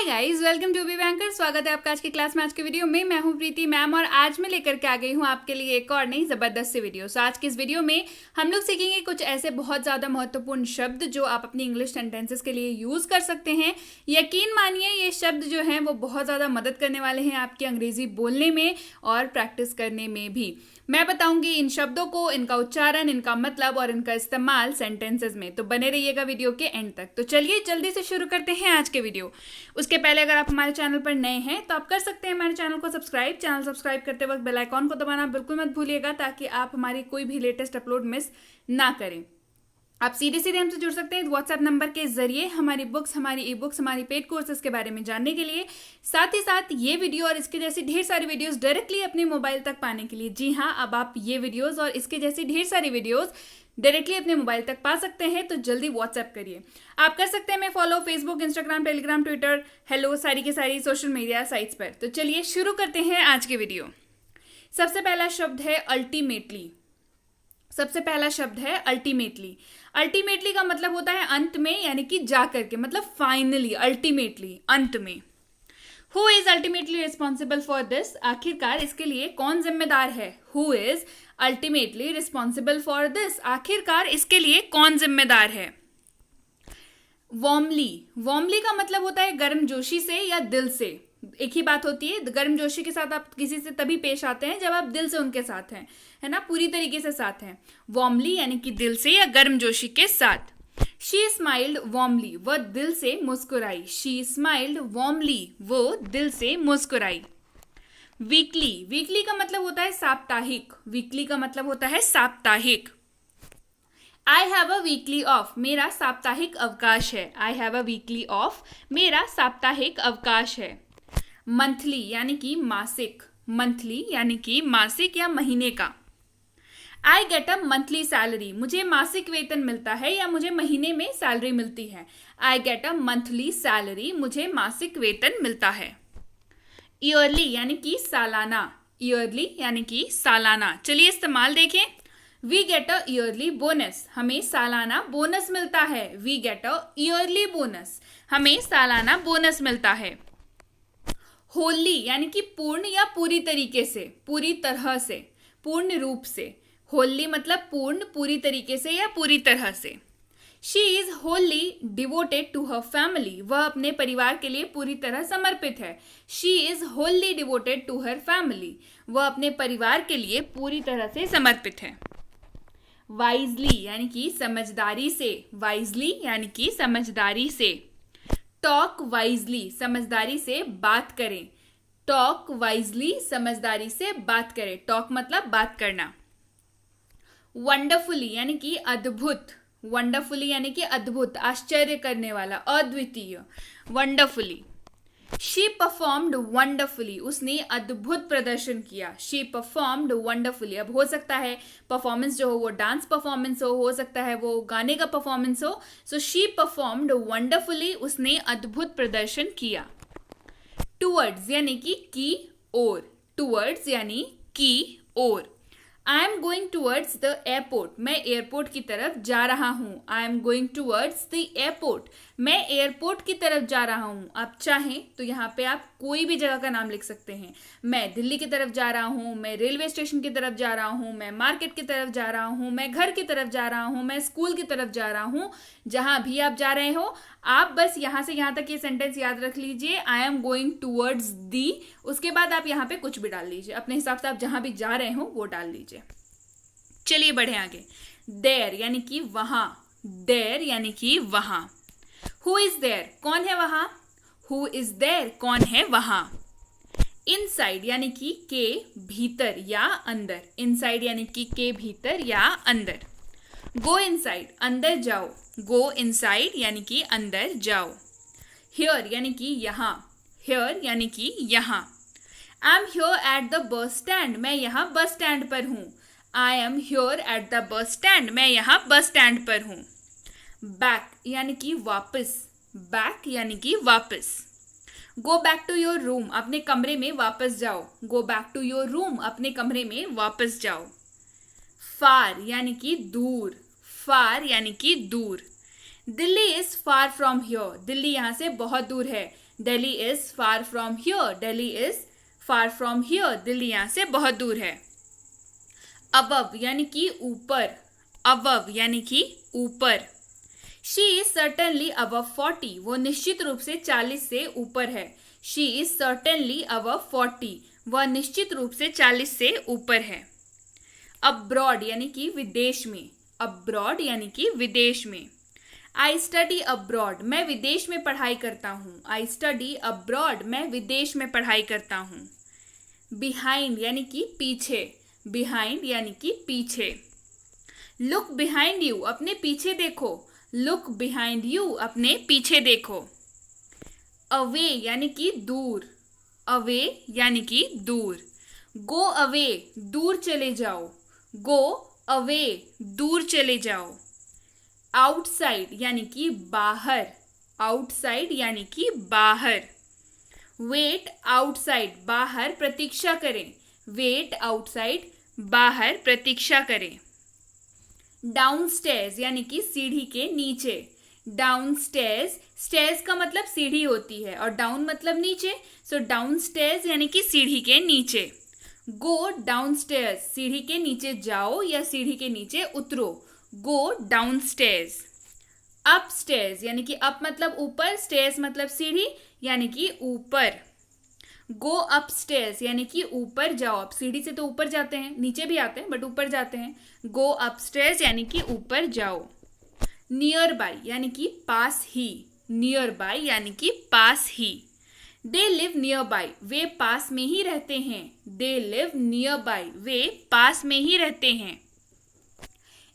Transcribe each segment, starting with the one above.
Guys, welcome to be banker. स्वागत है आपका आज की क्लास में। आज के वीडियो में मैं हूं प्रीति मैम और आज मैं लेकर के आ गई हूं आपके लिए एक और नई जबरदस्त सी वीडियो। सो आज की इस वीडियो में हम लोग सीखेंगे कुछ ऐसे बहुत ज़्यादा महत्वपूर्ण शब्द जो आप अपनी इंग्लिश सेंटेंसेस के लिए यूज़ कर सकते हैं। यकीन मानिए ये शब्द जो हैं वो बहुत ज़्यादा मदद करने वाले हैं आपकी अंग्रेज़ी बोलने में और प्रैक्टिस करने में भी। मैं बताऊंगी इन शब्दों को, इनका उच्चारण, इनका मतलब और इनका इस्तेमाल सेंटेंसेस में। तो बने रहिएगा वीडियो के एंड तक। तो चलिए जल्दी से शुरू करते हैं आज के वीडियो। उसके पहले अगर आप हमारे चैनल पर नए हैं तो आप कर सकते हैं हमारे चैनल को सब्सक्राइब। चैनल सब्सक्राइब करते वक्त बेल आइकॉन को दबाना बिल्कुल मत भूलिएगा ताकि आप हमारी कोई भी लेटेस्ट अपलोड मिस ना करें। आप सीधे सीधे हमसे जुड़ सकते हैं व्हाट्सएप नंबर के जरिए हमारी बुक्स, हमारी ई बुक्स, हमारी पेड कोर्सेज के बारे में जानने के लिए, साथ ही साथ ये वीडियो और इसके जैसी ढेर सारी वीडियोस डायरेक्टली अपने मोबाइल तक पाने के लिए। जी हाँ, अब आप ये वीडियोस और इसके जैसी ढेर सारी वीडियोस डायरेक्टली अपने मोबाइल तक पा सकते हैं। तो जल्दी व्हाट्सएप करिए। आप कर सकते हैं मैं follow Facebook, Instagram, Telegram, Twitter, hello सारी की सारी सोशल मीडिया साइट्स पर। तो चलिए शुरू करते हैं आज के वीडियो। सबसे पहला शब्द है अल्टीमेटली। सबसे पहला शब्द है अल्टीमेटली। अल्टीमेटली का मतलब होता है अंत में, यानी कि जा करके, मतलब फाइनली, अल्टीमेटली, अंत में। Who is ultimately responsible for this? आखिरकार इसके लिए कौन जिम्मेदार है? Who is ultimately responsible for this? आखिरकार इसके लिए कौन जिम्मेदार है? वार्मली। वार्मली का मतलब होता है गर्मजोशी से या दिल से। एक ही बात होती है, गर्मजोशी के साथ आप किसी से तभी पेश आते हैं जब आप दिल से उनके साथ हैं, है ना, पूरी तरीके से साथ हैं। वार्मली यानी कि दिल से या गर्मजोशी के साथ। शी स्माइल्ड वार्मली, वह दिल से मुस्कुराई। शी स्माइल्ड वार्मली, वो दिल से मुस्कुराई। वीकली। वीकली का मतलब होता है साप्ताहिक। वीकली का मतलब होता है साप्ताहिक। I have a weekly off, मेरा साप्ताहिक अवकाश है। I have a weekly off, मेरा साप्ताहिक अवकाश है। मंथली यानी कि मासिक। मंथली यानी कि मासिक या महीने का। I get a monthly salary, मुझे मासिक वेतन मिलता है या मुझे महीने में सैलरी मिलती है। I get a monthly salary, मुझे मासिक वेतन मिलता है। ईयरली यानी कि सालाना। ईयरली यानी कि सालाना। चलिए इस्तेमाल देखें। We get a yearly bonus, हमें सालाना बोनस मिलता है। We get a yearly bonus, हमें सालाना बोनस मिलता है। होली यानी कि पूर्ण या पूरी तरीके से, पूरी तरह से, पूर्ण रूप से। होली मतलब पूर्ण, पूरी तरीके से या पूरी तरह से। She is wholly devoted to her family, वह अपने परिवार के लिए पूरी तरह समर्पित है। She is wholly devoted to her family, वह अपने परिवार के लिए पूरी तरह से समर्पित है। वाइजली यानी कि समझदारी से। वाइजली यानी कि समझदारी से। टॉक वाइजली, समझदारी से बात करें। टॉक वाइजली, समझदारी से बात करें। टॉक मतलब बात करना। वंडरफुली यानी कि अद्भुत। वंडरफुली यानी कि अद्भुत, आश्चर्य करने वाला, अद्वितीय। वंडरफुली। शी परफॉर्म्ड वंडरफुली, उसने अद्भुत प्रदर्शन किया। She performed wonderfully. अब हो सकता है परफॉर्मेंस जो हो वो डांस परफॉर्मेंस हो सकता है वो गाने का परफॉर्मेंस हो। सो शी परफॉर्म्ड वंडरफुली, उसने अद्भुत प्रदर्शन किया। टूवर्ड्स यानी कि ओर। टूवर्ड्स यानी की ओर। I am going towards the airport, मैं एयरपोर्ट की तरफ जा रहा हूँ। I am going towards the airport, मैं एयरपोर्ट की तरफ जा रहा हूँ। आप चाहें तो यहाँ पे आप कोई भी जगह का नाम लिख सकते हैं। मैं दिल्ली की तरफ जा रहा हूँ, मैं रेलवे स्टेशन की तरफ जा रहा हूँ, मैं मार्केट की तरफ जा रहा हूँ, मैं घर की तरफ जा रहा हूँ, मैं स्कूल की तरफ जा रहा हूँ। जहाँ भी आप जा रहे हो, आप बस यहाँ से यहाँ तक ये सेंटेंस याद रख लीजिए। आई एम गोइंग टूवर्ड्स दी, उसके बाद आप यहाँ पे कुछ भी डाल लीजिए, अपने हिसाब से आप जहाँ भी जा रहे हो वो डाल लीजिए। चलिए बढ़े आगे। देयर यानी कि वहां। देयर यानी कि वहां। हु इज देयर, कौन है वहां? हु इज देयर, कौन है वहां? इनसाइड यानी कि के भीतर या अंदर। इनसाइड यानी कि के भीतर या अंदर। गो इनसाइड, अंदर जाओ। गो इनसाइड यानी कि अंदर जाओ। हियर यानी कि यहां। हियर यानी कि यहां। I am here at the bus stand, मैं यहाँ बस स्टैंड पर हूँ। I am here at the bus stand, मैं यहाँ बस स्टैंड पर हूँ। बैक यानी कि वापस। बैक यानी कि वापस। Go back to your room, अपने कमरे में वापस जाओ। Go back to your room, अपने कमरे में वापस जाओ। फार यानी कि दूर। फार यानी कि दूर। Delhi is far from here, Delhi यहाँ से बहुत दूर है. Delhi is far from here, Delhi is far from here, Delhi यहाँ से बहुत दूर है. अबव यानी कि ऊपर, अबव यानी कि ऊपर. शी इज सर्टेनली अबव 40, वो निश्चित रूप से 40 से ऊपर है. शी इज सर्टेनली अबव 40, वह निश्चित रूप से 40 से ऊपर है. अब्रॉड यानी कि विदेश में, अब्रॉड यानी कि विदेश में. आई स्टडी अब्रॉड, मैं विदेश में पढ़ाई करता हूँ. आई स्टडी अब्रॉड, मैं विदेश में पढ़ाई करता हूँ. बिहाइंड यानी कि पीछे, बिहाइंड यानी कि पीछे. लुक बिहाइंड यू, अपने पीछे देखो. लुक बिहाइंड यू, अपने पीछे देखो. अवे यानी कि दूर, अवे यानी कि दूर. गो अवे, दूर चले जाओ. गो अवे, दूर चले जाओ. आउटसाइड यानी कि बाहर, आउटसाइड यानी कि बाहर. वेट आउटसाइड, बाहर प्रतीक्षा करें. वेट आउटसाइड, बाहर प्रतीक्षा करें. डाउनस्टेयर्स यानी कि सीढ़ी के नीचे. डाउनस्टेयर्स, स्टेयर्स का मतलब सीढ़ी होती है और डाउन मतलब नीचे. सो डाउनस्टेयर्स यानी कि सीढ़ी के नीचे. गो डाउनस्टेयर्स, सीढ़ी के नीचे जाओ या सीढ़ी के नीचे उतरो. गो डाउनस्टेयर्स. अपस्टेयर्स यानी कि अप मतलब ऊपर, स्टेयर्स मतलब सीढ़ी यानी कि ऊपर. गो अपस्टेयर्स यानी कि ऊपर जाओ. आप सीढ़ी से तो ऊपर जाते हैं, नीचे भी आते हैं बट ऊपर जाते हैं. गो अपस्टेयर्स यानी कि ऊपर जाओ. नियर बाय यानी कि पास ही, नियर बाय यानी कि पास ही. दे लिव नियर बाय, वे पास में ही रहते हैं. दे लिव नियर बाय, वे पास में ही रहते हैं.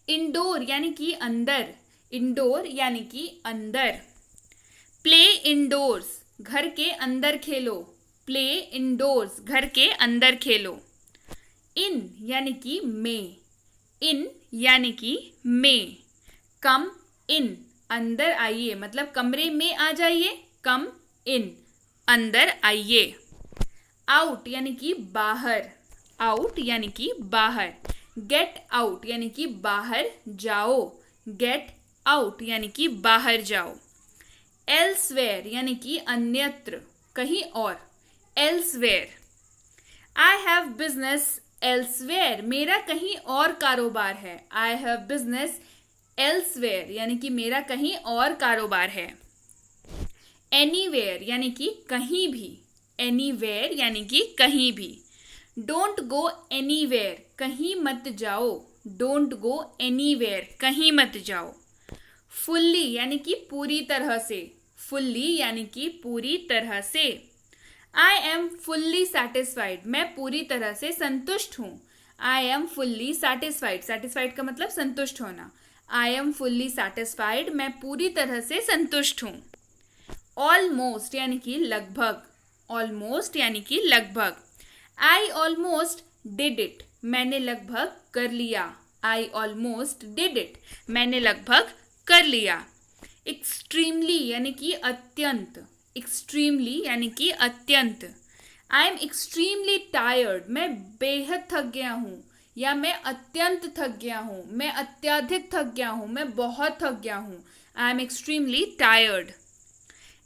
इंडोर यानी कि अंदर, इंडोर यानी कि अंदर. प्ले इंडोर्स, घर के अंदर खेलो. प्ले इंडोर्स, घर के अंदर खेलो. इन यानी कि में, इन यानी कि में. कम इन, अंदर आइए, मतलब कमरे में आ जाइए. कम इन, अंदर आइए. आउट यानी कि बाहर, आउट यानी कि बाहर. गेट आउट यानी कि बाहर जाओ. गेट आउट यानी कि बाहर जाओ. एल्सवेयर यानी कि अन्यत्र, कहीं और. Elsewhere. I have business elsewhere, मेरा कहीं और कारोबार है. आई हैव बिजनेस एल्सवेयर यानी कि मेरा कहीं और कारोबार है. एनीवेयर यानी कि कहीं भी, एनीवेयर यानी कि कहीं भी. डोंट गो एनीवेयर, कहीं मत जाओ. डोंट गो एनीवेयर, कहीं मत जाओ. फुल्ली यानी कि पूरी तरह से, फुल्ली यानी कि पूरी तरह से. आई एम फुल्ली सेटिस्फाइड, मैं पूरी तरह से संतुष्ट हूँ. I am fully satisfied, satisfied का मतलब संतुष्ट होना. आई एम फुल्ली सेटिस्फाइड, मैं पूरी तरह से संतुष्ट हूँ. ऑलमोस्ट यानी कि लगभग, ऑलमोस्ट यानी कि लगभग. आई ऑलमोस्ट डिड इट, मैंने लगभग कर लिया. आई ऑलमोस्ट डिड इट, मैंने लगभग कर लिया. एक्सट्रीमली यानी कि अत्यंत, एक्सट्रीमली यानी कि अत्यंत. आई एम एक्सट्रीमली टायर्ड, मैं बेहद थक गया हूँ या मैं अत्यंत थक गया हूँ. मैं अत्यधिक थक गया हूँ, मैं बहुत थक गया हूँ. I am extremely tired.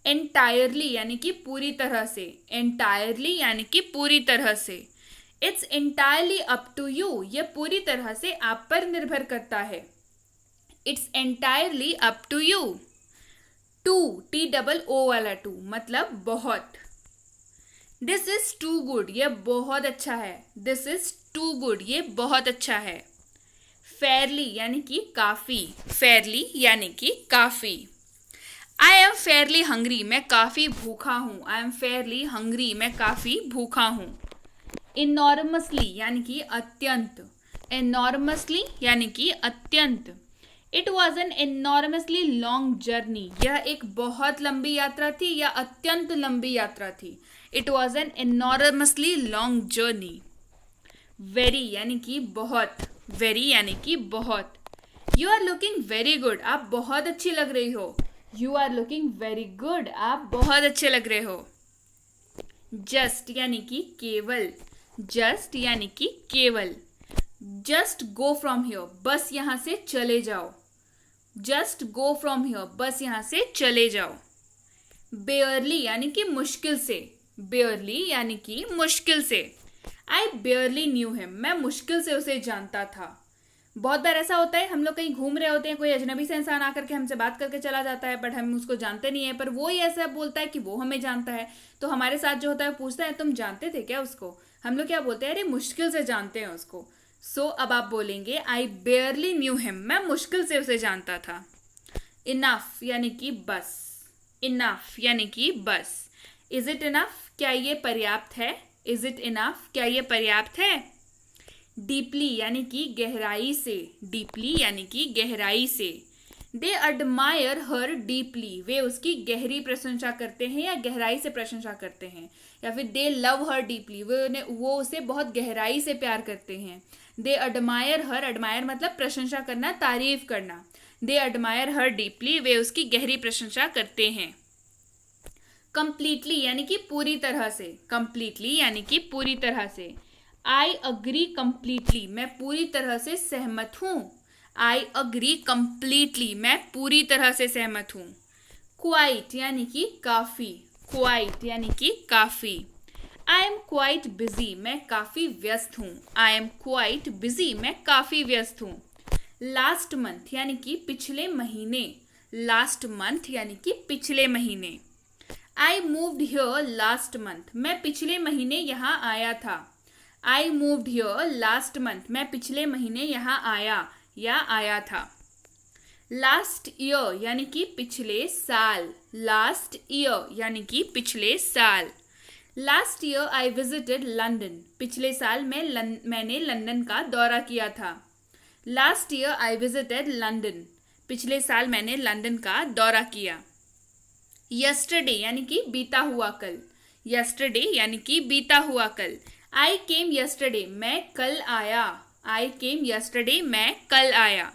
Entirely यानी कि पूरी तरह से, एंटायरली यानी कि पूरी तरह से. It's entirely up to you, यह पूरी तरह से आप पर निर्भर करता है. It's entirely up to you. Too, TOO वाला टू मतलब बहुत. दिस इज टू गुड, यह बहुत अच्छा है. दिस इज टू गुड, ये बहुत अच्छा है. फेयरली यानी कि काफी, फेयरली यानी कि काफी. आई एम फेयरली हंग्री, मैं काफ़ी भूखा हूँ. आई एम फेयरली हंग्री, मैं काफ़ी भूखा हूँ. इनॉर्मसली यानी कि अत्यंत, इनॉर्मसली यानी कि अत्यंत. It was an enormously long journey, यह एक बहुत लंबी यात्रा थी या अत्यंत लंबी यात्रा थी. It was an enormously long journey. Very यानी कि बहुत, वेरी यानी कि बहुत. You are looking very good, आप बहुत अच्छी लग रही हो. You are looking very good, आप बहुत अच्छे लग रहे हो. जस्ट यानी कि केवल, जस्ट यानी कि केवल. जस्ट गो फ्रॉम हियर, बस यहाँ से चले जाओ. जस्ट गो फ्रॉम हियर, बस यहाँ से चले जाओ. बेयरली यानी कि मुश्किल से. बेयरली यानी कि मुश्किल से. आई बेयरली न्यू हिम, मैं मुश्किल से उसे जानता था. बहुत बार ऐसा होता है, हम लोग कहीं घूम रहे होते हैं, कोई अजनबी से इंसान आकर के हमसे बात करके चला जाता है, बट हम उसको जानते नहीं है, पर वो ही ऐसा बोलता है कि वो हमें जानता है. तो हमारे साथ जो होता है पूछता है तुम जानते थे क्या उसको. हम लोग क्या बोलते हैं, अरे मुश्किल से जानते हैं उसको. सो अब आप बोलेंगे आई बेयरली न्यू हिम, मैं मुश्किल से उसे जानता था. इनफ यानी कि बस. इनफ यानी कि बस. इज इट इनफ, क्या ये पर्याप्त है. इज इट इनफ, क्या ये पर्याप्त है. डीपली यानी कि गहराई से. डीपली यानी कि गहराई से. दे अडमायर हर डीपली, वे उसकी गहरी प्रशंसा करते हैं या गहराई से प्रशंसा करते हैं. या फिर दे लव हर डीपली, वो उसे बहुत गहराई से प्यार करते हैं. दे अडमायर हर, अडमायर मतलब प्रशंसा करना, तारीफ करना. दे अडमायर हर डीपली, वे उसकी गहरी प्रशंसा करते हैं. कंप्लीटली यानी कि पूरी तरह से. कंप्लीटली यानी कि पूरी तरह से. आई अग्री कंप्लीटली, मैं पूरी तरह से सहमत हूं. आई अग्री कंप्लीटली, मैं पूरी तरह से सहमत हूं. क्वाइट यानी कि काफी. क्वाइट यानी कि काफी. आई एम क्वाइट बिजी, मैं काफी व्यस्त हूं. आई एम क्वाइट बिजी, मैं काफी व्यस्त हूं. लास्ट मंथ यानी कि पिछले महीने. लास्ट मंथ यानी कि पिछले महीने. I moved here last month, मैं पिछले महीने यहाँ आया था. I moved here last month, मैं पिछले महीने यहाँ आया या आया था. लास्ट ईयर यानी कि पिछले साल. लास्ट ईयर यानी कि पिछले साल. Last year I visited London, पिछले साल मैंने लंदन का दौरा किया था. Last year I visited London, पिछले साल मैंने लंदन का दौरा किया. यस्टरडे यानी कि बीता हुआ कल. यस्टरडे यानी कि बीता हुआ कल. आई केम यस्टरडे, मैं कल आया. आई केम यस्टरडे, मैं कल आया.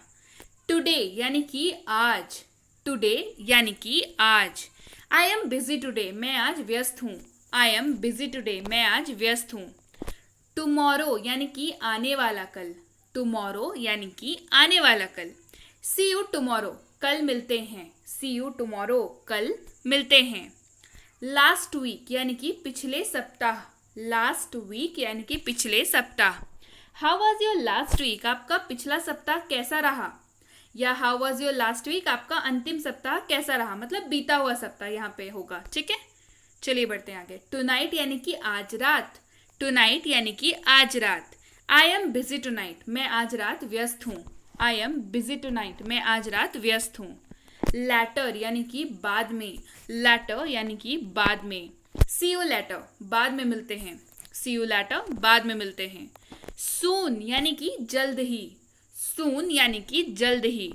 टुडे यानी कि आज. टुडे यानी कि आज. आई एम बिजी टुडे, मैं आज व्यस्त हूँ. आई एम बिजी टुडे, मैं आज व्यस्त हूँ. टुमारो यानी कि आने वाला कल. टुमारो यानी कि आने वाला कल. सी यू टुमारो, कल मिलते हैं. सी यू टुमारो, कल मिलते हैं. लास्ट वीक यानी कि पिछले सप्ताह. लास्ट वीक यानी कि पिछले सप्ताह. How was your last week, आपका पिछला सप्ताह कैसा रहा. या how was your last week, आपका अंतिम सप्ताह कैसा रहा, मतलब बीता हुआ सप्ताह यहाँ पे होगा. ठीक है, चलिए बढ़ते हैं आगे. टुनाइट यानी कि आज रात. टुनाइट यानी कि आज रात. आई एम बिजी टुनाइट, मैं आज रात व्यस्त हूँ. आई एम बिजी टुनाइट, मैं आज रात व्यस्त हूँ. लैटर यानी कि बाद में. लैटर यानी कि बाद में. सी यू लैटर, बाद में मिलते हैं. सी यू लैटर, बाद में मिलते हैं. सून यानी कि जल्द ही. सून यानी कि जल्द ही.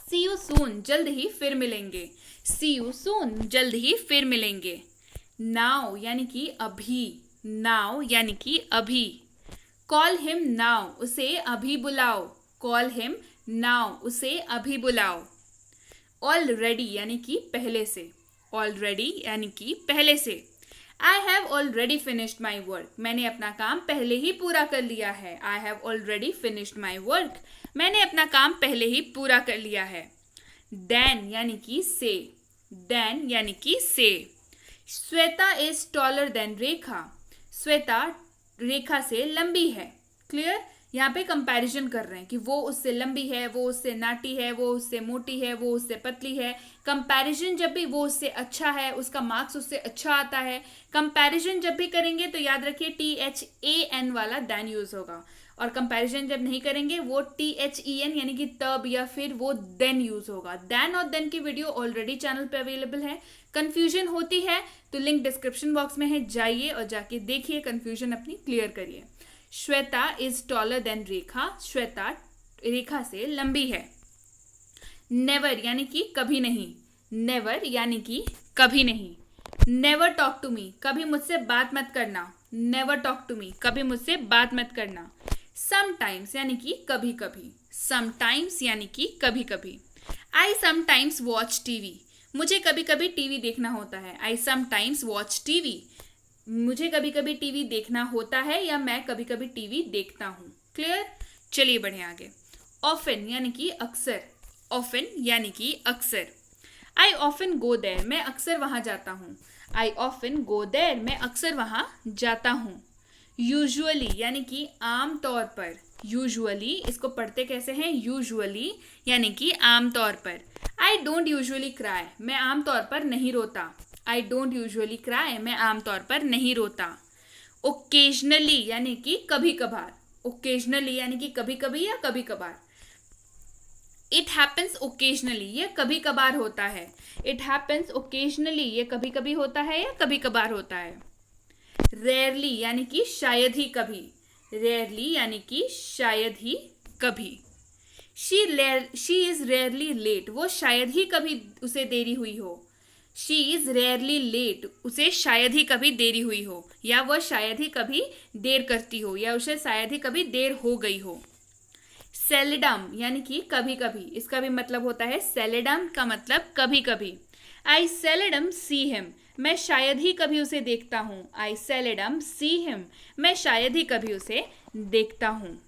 सी यू सून, जल्द ही फिर मिलेंगे. सी यू सून, जल्द ही फिर मिलेंगे. नाउ यानी कि अभी. नाउ यानी कि अभी. कॉल हिम नाउ, उसे अभी बुलाओ. कॉल हिम नाउ, उसे अभी बुलाओ. ऑलरेडी यानी कि पहले से. ऑलरेडी यानी कि पहले से. I have already finished my work, मैंने अपना काम पहले ही पूरा कर लिया है. I have already finished my work, मैंने अपना काम पहले ही पूरा कर लिया है. देन यानी कि से. देन यानी कि से. श्वेता इज टॉलर देन रेखा, श्वेता रेखा से लंबी है. क्लियर, यहाँ पे कंपैरिजन कर रहे हैं कि वो उससे लंबी है, वो उससे नाटी है, वो उससे मोटी है, वो उससे पतली है. कंपैरिजन जब भी वो उससे अच्छा है, उसका मार्क्स उससे अच्छा आता है. कंपैरिजन जब भी करेंगे तो याद रखिए THAN वाला देन यूज होगा. और कंपैरिजन जब नहीं करेंगे वो THEN यानी कि तब या फिर वो देन यूज होगा. देन और देन की वीडियो ऑलरेडी चैनल पे अवेलेबल है. कंफ्यूजन होती है तो लिंक डिस्क्रिप्शन बॉक्स में है, जाइए और जाके देखिए, कंफ्यूजन अपनी क्लियर करिए. श्वेता इज टॉलर देन रेखा, श्वेता रेखा से लंबी है. नेवर यानी कि कभी नहीं. नेवर यानी कि कभी नहीं. नेवर टॉक टू मी, कभी मुझसे बात मत करना. नेवर टॉक टू मी, कभी मुझसे बात मत करना. समटाइम्स यानी कि कभी कभी. समटाइम्स यानी कि कभी कभी. आई समटाइम्स वॉच टीवी, मुझे कभी कभी टीवी देखना होता है. आई समटाइम्स वॉच टीवी, मुझे कभी कभी टीवी देखना होता है या मैं कभी कभी टीवी देखता हूँ. क्लियर, चलिए बढ़े आगे. ऑफन यानी कि अक्सर. ऑफन यानी कि अक्सर। आई ऑफन गो देयर, मैं अक्सर वहाँ जाता हूँ। आई ऑफन गो देयर, मैं अक्सर वहाँ जाता हूँ। यूजुअली यानी कि आम तौर पर। यूजुअली इसको पढ़ते कैसे हैं? यूजुअली यानी कि आम तौर पर। आई डोंट यूजुअली क्राई, मैं आम तौर पर नहीं रोता। आई डोंट यूजुअली क्राई, मैं आम तौर पर नहीं रोता। ओकेजनली यानी कि कभी कभार। ओकेजनली यानी कि कभी कभी या कभी कभार। इट हैपन्स ओकेजनली, ये कभी कभार होता है। इट हैपन्स ओकेजनली, ये कभी कभी होता है या कभी कभार होता है। रेयरली यानी कि शायद ही कभी। रेयरली यानी कि शायद ही कभी। शी इज रेयरली लेट, वो शायद ही कभी उसे देरी हुई हो। शी इज रेयरली लेट, उसे शायद ही कभी देरी हुई हो, या वह शायद ही कभी देर करती हो, या उसे शायद ही कभी देर हो गई हो। सेलेडम यानी कि कभी कभी, इसका भी मतलब होता है सेलेडम का मतलब कभी कभी। आई सेलेडम सी हिम, मैं शायद ही कभी उसे देखता हूँ। आई सेलेडम सी हिम, मैं शायद ही कभी उसे देखता हूँ।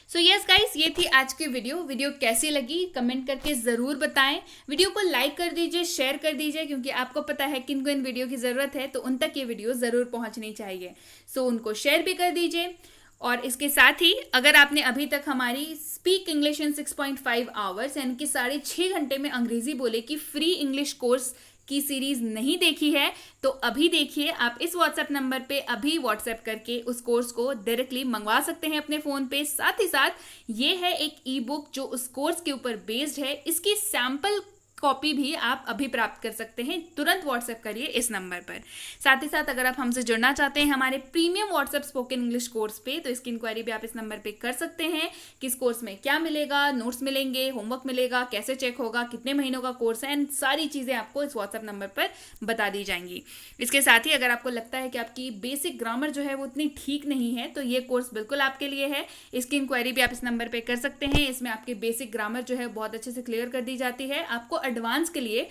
सो यस गाइस, ये थी आज की वीडियो कैसी लगी कमेंट करके ज़रूर बताएं। वीडियो को लाइक कर दीजिए, शेयर कर दीजिए, क्योंकि आपको पता है किनको इन वीडियो की ज़रूरत है, तो उन तक ये वीडियो ज़रूर पहुंचनी चाहिए। सो उनको शेयर भी कर दीजिए। और इसके साथ ही अगर आपने अभी तक हमारी स्पीक इंग्लिश इन 6.5 आवर्स यानी कि 6.5 घंटे में अंग्रेजी बोले की फ्री इंग्लिश कोर्स की सीरीज नहीं देखी है, तो अभी देखिए। आप इस व्हाट्सएप नंबर पे अभी व्हाट्सएप करके उस कोर्स को डायरेक्टली मंगवा सकते हैं अपने फ़ोन पे। साथ ही साथ ये है एक ई बुक जो उस कोर्स के ऊपर बेस्ड है, इसकी सैम्पल कॉपी भी आप अभी प्राप्त कर सकते हैं। तुरंत व्हाट्सएप करिए इस नंबर पर। साथ ही साथ अगर आप हमसे जुड़ना चाहते हैं हमारे premium WhatsApp spoken English course पे, तो इसकी इंक्वायरी भी आप इस नंबर पे कर सकते हैं कि इस कोर्स में क्या मिलेगा, नोट्स मिलेंगे, होमवर्क मिलेगा, कैसे चेक होगा, कितने महीनों का कोर्स है, एंड सारी चीज़ें आपको इस व्हाट्सएप नंबर पर बता दी जाएंगी। इसके साथ ही अगर आपको लगता है कि आपकी बेसिक ग्रामर जो है वो उतनी ठीक नहीं है, तो ये कोर्स बिल्कुल आपके लिए है। इसकी इंक्वायरी भी आप इस नंबर पर कर सकते हैं। इसमें आपकी बेसिक ग्रामर जो है बहुत अच्छे से क्लियर कर दी जाती है, आपको एडवांस के लिए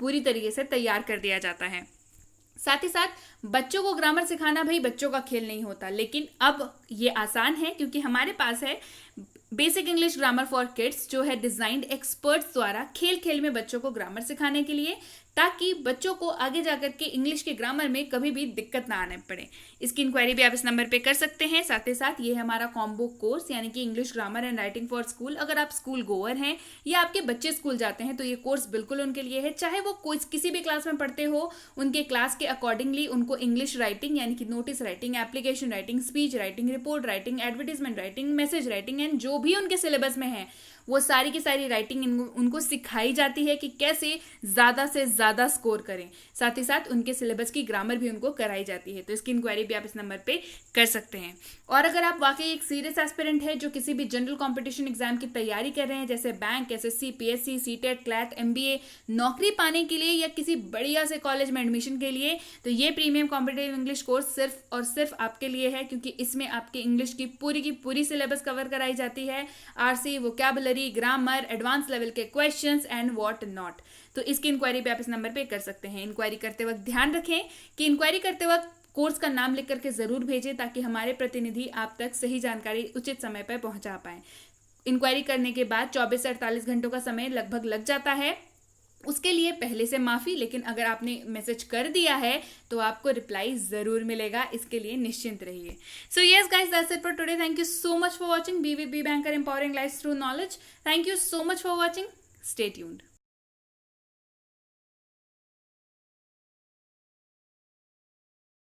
पूरी तरीके से तैयार कर दिया जाता है। साथ ही साथ बच्चों को ग्रामर सिखाना भाई बच्चों का खेल नहीं होता, लेकिन अब ये आसान है क्योंकि हमारे पास है basic English grammar for kids, जो है डिजाइंड एक्सपर्ट्स द्वारा खेल खेल में बच्चों को ग्रामर सिखाने के लिए, ताकि बच्चों को आगे जाकर के इंग्लिश के ग्रामर में कभी भी दिक्कत ना आने पड़े। इसकी इंक्वायरी भी आप इस नंबर पे कर सकते हैं। साथ ही साथ ये हमारा कॉम्बो कोर्स यानी कि English grammar and writing for school. अगर आप स्कूल गोअर हैं या आपके बच्चे स्कूल जाते हैं तो ये कोर्स बिल्कुल उनके लिए है। चाहे वो कोई किसी भी क्लास में पढ़ते हो, उनके क्लास के अकॉर्डिंगली उनको इंग्लिश राइटिंग यानी कि notice writing, application writing, speech writing, report writing, advertisement writing, message writing and जो भी उनके सिलेबस में है वो सारी की सारी राइटिंग उनको सिखाई जाती है कि कैसे ज़्यादा से ज़्यादा स्कोर करें। साथ ही साथ उनके सिलेबस की ग्रामर भी उनको कराई जाती है। तो इसकी इंक्वायरी भी आप इस नंबर पे कर सकते हैं। और अगर आप वाकई एक सीरियस एस्पिरेंट है जो किसी भी जनरल कंपटीशन एग्जाम की तैयारी कर रहे हैं, जैसे bank, SSC, PSC, CTET, CLAT, MBA, नौकरी पाने के लिए या किसी बढ़िया से कॉलेज में एडमिशन के लिए, तो ये प्रीमियम कॉम्पिटिटिव इंग्लिश कोर्स सिर्फ और सिर्फ आपके लिए है, क्योंकि इसमें आपकी इंग्लिश की पूरी सिलेबस कवर कराई जाती है। RC, vocabulary, grammar, advance level के क्वेश्चंस एंड व्हाट नॉट। तो इसकी इंक्वायरी भी आप इस नंबर पे कर सकते हैं। इंक्वायरी करते वक्त ध्यान रखें कि इंक्वायरी करते वक्त कोर्स का नाम लिख करके जरूर भेजें, ताकि हमारे प्रतिनिधि आप तक सही जानकारी उचित समय पर पहुंचा पाए। इंक्वायरी करने के बाद 24 से 48 घंटों का समय लगभग लग जाता है, उसके लिए पहले से माफ़ी। लेकिन अगर आपने मैसेज कर दिया है तो आपको रिप्लाई ज़रूर मिलेगा, इसके लिए निश्चिंत रहिए। So yes guys, that's it for today. Thank you so much for watching be with be banker, empowering life through knowledge. Thank you so much for watching. Stay tuned.